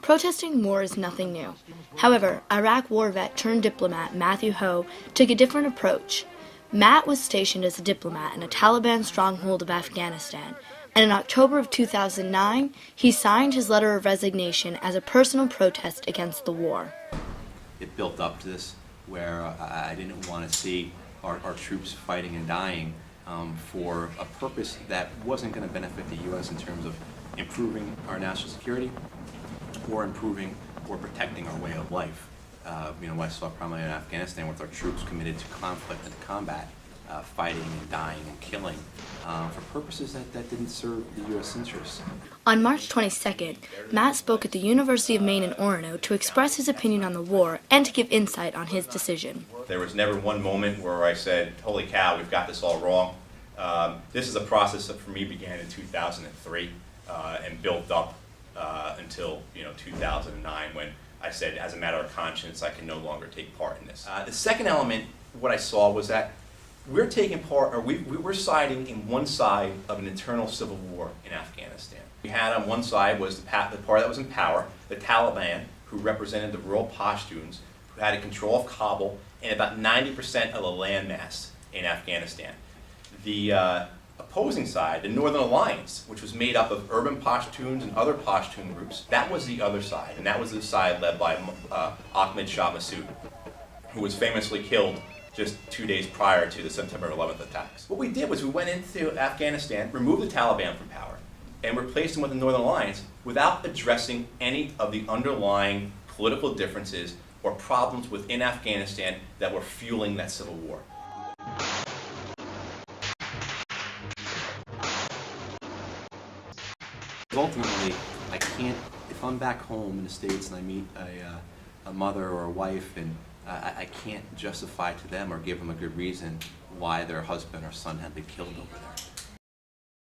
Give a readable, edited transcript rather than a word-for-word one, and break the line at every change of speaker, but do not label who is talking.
Protesting war is nothing new. However, Iraq war vet turned diplomat Matthew Ho took a different approach. Matt was stationed as a diplomat in a Taliban stronghold of Afghanistan, and in October of 2009, he signed his letter of resignation as a personal protest against the war.
It built up to this where I didn't want to see our troops fighting and dying for a purpose that wasn't going to benefit the U.S. in terms of improving our national security or improving or protecting our way of life. I saw primarily in Afghanistan with our troops committed to conflict and combat, fighting and dying and killing for purposes that didn't serve the U.S. interests.
On March 22nd, Matt spoke at the University of Maine in Orono to express his opinion on the war and to give insight on his decision.
There was never one moment where I said, holy cow, we've got this all wrong. This is a process that for me began in 2003 and built up until 2009 when I said, as a matter of conscience, I can no longer take part in this. The second element, what I saw was that we're taking part, or we're siding in one side of an internal civil war in Afghanistan. We had on one side was the party that was in power, the Taliban, who represented the rural Pashtuns, who had control of Kabul and about 90% of the landmass in Afghanistan. The opposing side, the Northern Alliance, which was made up of urban Pashtuns and other Pashtun groups, that was the other side, and that was the side led by Ahmed Shah Massoud, who was famously killed just 2 days prior to the September 11th attacks. What we did was we went into Afghanistan, removed the Taliban from power, and replaced them with the Northern Alliance without addressing any of the underlying political differences or problems within Afghanistan that were fueling that civil war.
Ultimately, I can't, if I'm back home in the States and I meet a mother or a wife, and I can't justify to them or give them a good reason why their husband or son had been killed over there.